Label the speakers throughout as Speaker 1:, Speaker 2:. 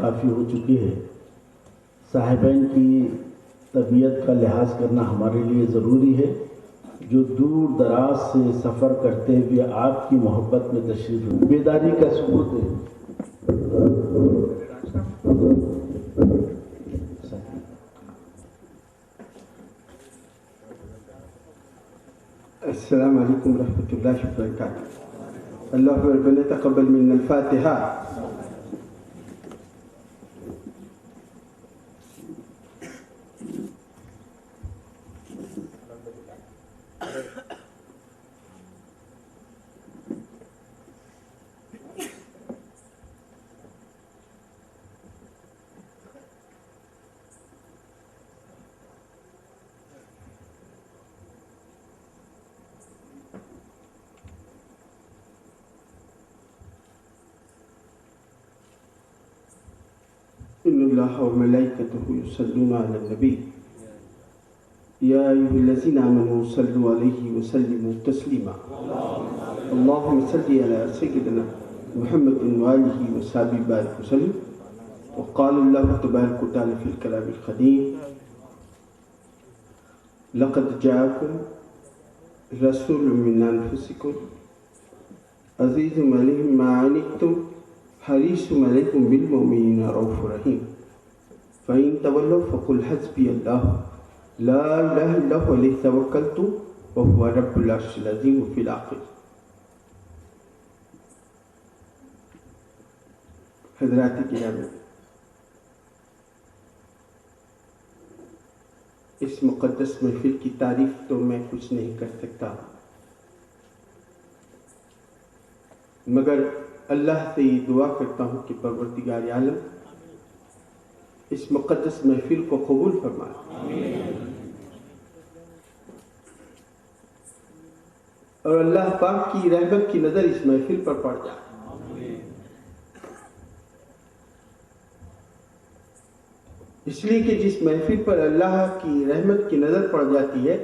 Speaker 1: کافی ہو چکی ہے۔ صاحبین کی طبیعت کا لحاظ کرنا ہمارے لیے ضروری ہے، جو دور دراز سے سفر کرتے ہوئے آپ کی محبت میں تشریف لائے۔ بیداری کا ثبوت ہے۔
Speaker 2: السلام علیکم ورحمۃ اللہ وبرکاتہ۔ اللہ ربنا تقبل منا الفاتحہ۔ ان اللہ وملائکتہ یصلون علی النبی یا ایھا الذین آمنوا صلوا علیہ وسلموا تسلیما۔ اللہم صل علی سیدنا محمد وآلہ وصحبہ بارک وسلم۔ وقال اللہ تبارک وتعالی فی الکلام القدیم: لقد جاءکم رسول من انفسکم عزیز علیہ ما عنتم حریص علیکم بالمؤمنین رؤوف رحیم۔ فإن تولوا فقل حسبی اللہ لا الہ الا هو علیہ توکلت وهو رب العرش العظیم فی الآخر۔ حضرات کرام، اس مقدس محفل کی تعریف تو میں کچھ نہیں کر سکتا، مگر اللہ سے یہ دعا کرتا ہوں کہ پروردگار عالم اس مقدس محفل کو قبول فرمائے، اور اللہ پاک کی رحمت کی نظر اس محفل پر پڑ جائے۔ اس لیے کہ جس محفل پر اللہ کی رحمت کی نظر پڑ جاتی ہے،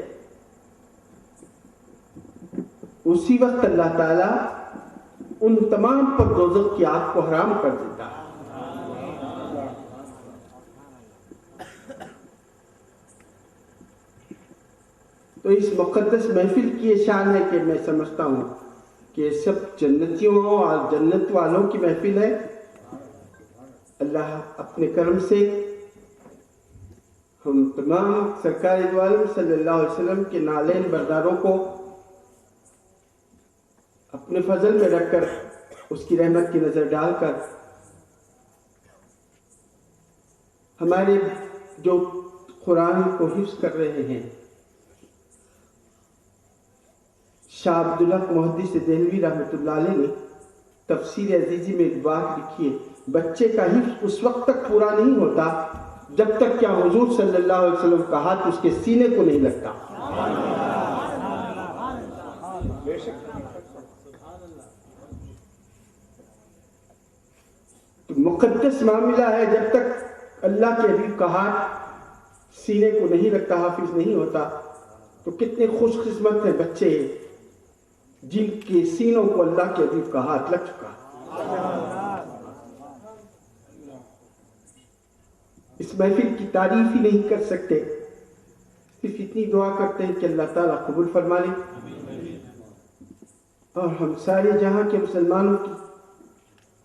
Speaker 2: اسی وقت اللہ تعالیٰ ان تمام پر دوزخ کی آگ کو حرام کر دیتا ہے۔ تو اس مقدس محفل کی یہ شان ہے کہ میں سمجھتا ہوں کہ سب جنتیوں اور جنت والوں کی محفل ہے۔ اللہ اپنے کرم سے ہم تمام سرکار دو عالم صلی اللہ علیہ وسلم کے نالین برداروں کو اپنے فضل میں رکھ کر، اس کی رحمت کی نظر ڈال کر، ہمارے جو قرآن کو حفظ کر رہے ہیں، شاہ عبدالحق محدث دہلوی رحمۃ اللہ علیہ نے تفسیر عزیزی میں ایک بات لکھی ہے: بچے کا حفظ اس وقت تک پورا نہیں ہوتا جب تک کہ حضور صلی اللہ علیہ وسلم کا ہاتھ اس کے سینے کو نہیں لگتا۔ تو مقدس معاملہ ہے، جب تک اللہ کے حبیب کا ہاتھ سینے کو نہیں رکھتا، حافظ نہیں ہوتا، تو کتنے خوش قسمت ہیں بچے جن کے سینوں کو اللہ کے حبیب کا ہاتھ لگ چکا۔ اس محفل کی تعریف ہی نہیں کر سکتے، صرف اتنی دعا کرتے ہیں کہ اللہ تعالیٰ قبول فرما لے، اور ہم سارے جہاں کے مسلمانوں کی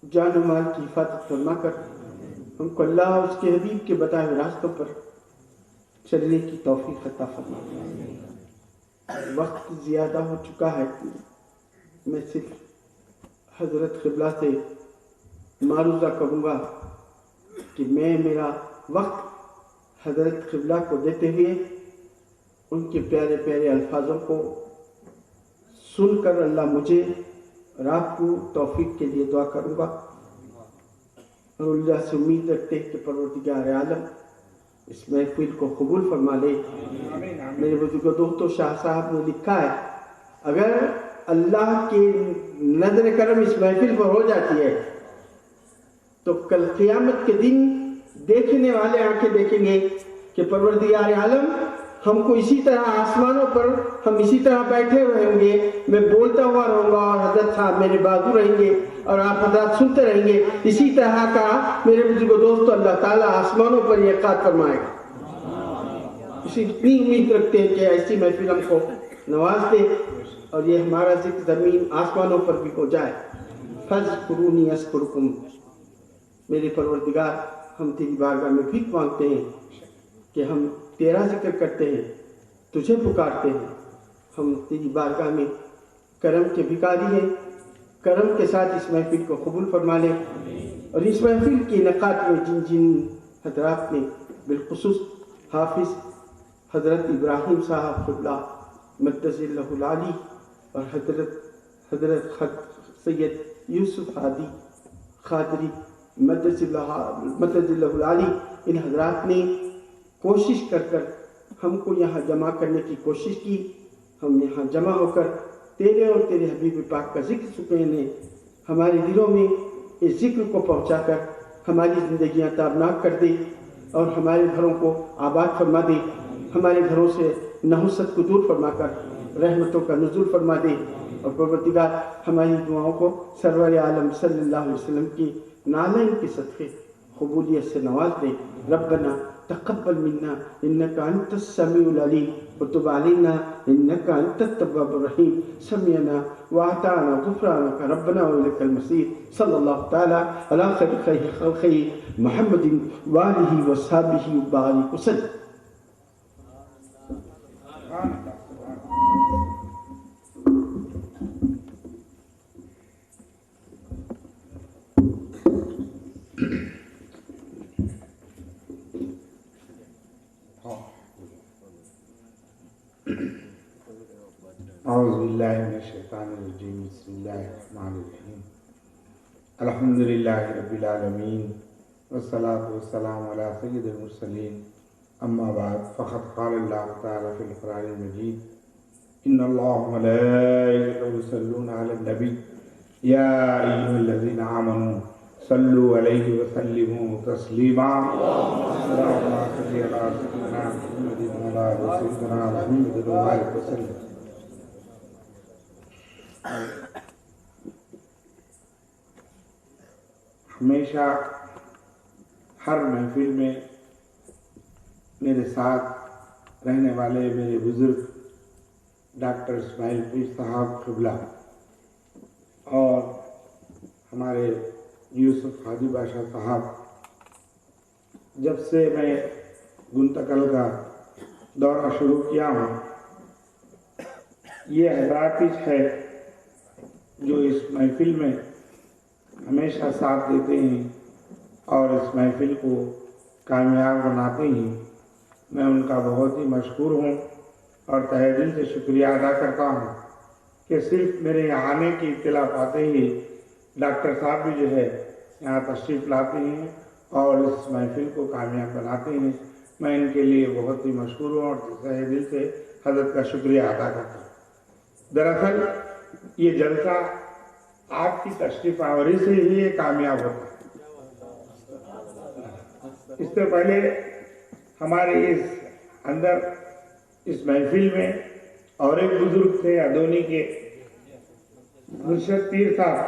Speaker 2: جان و مال کی حفاظت فرما کر ہم کو اللہ اور اس کے حبیب کے بتائے ہوئے راستوں پر چلنے کی توفیق عطا فرما۔ وقت زیادہ ہو چکا ہے، میں صرف حضرت قبلہ سے معروضہ کروں گا کہ میں میرا وقت حضرت قبلہ کو دیتے ہوئے ان کے پیارے پیارے الفاظوں کو سن کر اللہ مجھے اور آپ کو توفیق کے لیے دعا کروں گا، اور اللہ سے امید رکھتے ہیں کہ پروردگار عالم اس محفل کو قبول فرما لے۔ میرے بزرگ دوستو، شاہ صاحب نے لکھا ہے، اگر اللہ کی نظر کرم اس محفل پر ہو جاتی ہے تو کل قیامت کے دن دیکھنے والے آنکھیں دیکھیں گے کہ پروردگار عالم ہم کو اسی طرح آسمانوں پر ہم اسی طرح بیٹھے ہوئے ہوں گے، میں بولتا ہوا رہوں گا اور حضرت صاحب میرے بازو رہیں گے، اور آپ حضرات سنتے رہیں گے. اسی طرح کا میرے بزرگ دوستو اللہ تعالیٰ آسمانوں پر انعقاد فرمائے گا. اسی اتنی امید رکھتے ہیں کہ ایسی محفل ہم کو نواز دے اور یہ ہمارا ذکر زمین آسمانوں پر بھی ہو جائے. فَاذْكُرُونِي أَذْكُرْكُمْ. میرے پروردگار ہم تیری بارگاہ میں بھیک مانگتے ہیں کہ ہم تیرا ذکر کرتے ہیں, تجھے پکارتے ہیں. ہم تیری بارگاہ میں کرم کے بھکاری ہیں. کرم کے ساتھ اس محفل کو قبول فرما لے اور اس محفل کی انعقاد میں جن جن حضرات نے بالخصوص حافظ حضرت ابراہیم صاحب قبلہ مدث اللہ العالی اور حضرت سید یوسف ہادی قادری مدث اللہ العالی, ان حضرات نے کوشش کر ہم کو یہاں جمع کرنے کی کوشش کی. ہم یہاں جمع ہو کر تیرے اور تیرے حبیب پاک کا ذکر سکینے ہمارے دلوں میں اس ذکر کو پہنچا کر ہماری زندگیاں تابناک کر دے اور ہمارے گھروں کو آباد فرما دے. ہمارے گھروں سے نحوست کو دور فرما کر رحمتوں کا نزول فرما دے اور پروردگار ہماری دعاؤں کو سرور عالم صلی اللہ علیہ وسلم کی نالین کے صدقے قبولیت سے نواز دے. ربنا تقبل منا انك انت السميع العليم وتب علينا انك انت التواب الرحيم. سمعنا واطعنا غفرانك ربنا واليك المصير. صلى الله تعالى على خير خلقه محمد وآله وصحبه وبارك وسلم.
Speaker 3: اعوذ باللہ من الشیطان الرجیم. بسم اللہ الرحمن الرحیم. الحمد للہ رب العالمین والصلاة والسلام علی سید المرسلین. اما بعد فقد قال اللہ تعالی فی القرآن المجید ان اللہ وملائکته یصلون علی النبی یا ایھا الذین آمنوا صلوا علیہ وسلموا تسلیما. اللہم صل علی سیدنا محمد وعلی آل سیدنا محمد وبارک وسلم. ہمیشہ ہر محفل میں میرے ساتھ رہنے والے میرے بزرگ ڈاکٹر اسماعیل پیر صاحب قبلہ اور ہمارے یوسف ہادی بادشاہ صاحب, جب سے میں گنتکل کا دورہ شروع کیا ہوں یہ حضرات ہی ہے جو اس محفل میں ہمیشہ ساتھ دیتے ہیں اور اس محفل کو کامیاب بناتے ہیں. میں ان کا بہت ہی مشکور ہوں اور تہہ دل سے شکریہ ادا کرتا ہوں کہ صرف میرے یہاں آنے کی اطلاع پاتے ہی ڈاکٹر صاحب بھی جو ہے یہاں تشریف لاتے ہیں اور اس محفل کو کامیاب بناتے ہیں. میں ان کے لیے بہت ہی مشکور ہوں اور تہہ دل سے حضرت کا شکریہ ادا کرتا ہوں. دراصل یہ جلسہ آپ کی تشریف آوری سے ہی یہ کامیاب ہوتا ہے. اس سے پہلے ہمارے اس محفل میں اور ایک بزرگ تھے ادونی کے مرشد پیر صاحب,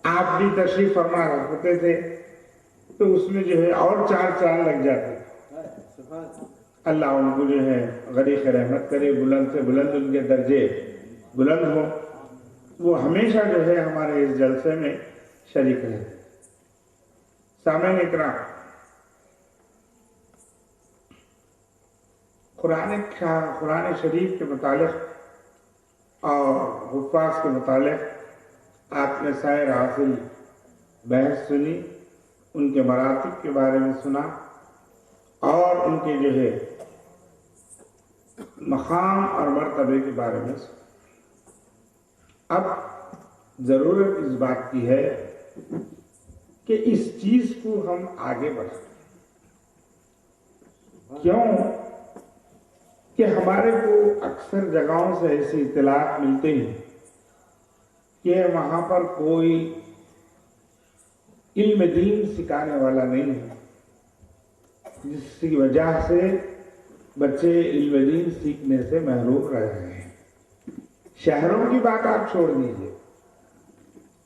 Speaker 3: آپ بھی تشریف فرما ہوتے تھے تو اس میں جو ہے اور 4 چاند لگ جاتے. اللہ ان کو جو ہے غریق رحمت کرے, بلند سے بلند ان کے درجے بلند ہوں. وہ ہمیشہ جو ہے ہمارے اس جلسے میں شریک رہتے. سامعین اکرام, قرآن شریف کے متعلق اور حفاظ کے متعلق آپ نے سیر حاصل بحث سنی, ان کے مراتب کے بارے میں سنا اور ان کے جو ہے مقام اور مرتبے کے بارے میں سنا. اب ضرورت اس بات کی ہے کہ اس چیز کو ہم آگے بڑھائیں. کیوں کہ ہمارے کو اکثر جگہوں سے ایسی اطلاعات ملتے ہیں کہ وہاں پر کوئی علم دین سکھانے والا نہیں ہے, جس کی وجہ سے بچے علم دین سیکھنے سے محروم رہ رہے ہیں. شہروں کی بات آپ چھوڑ دیجئے,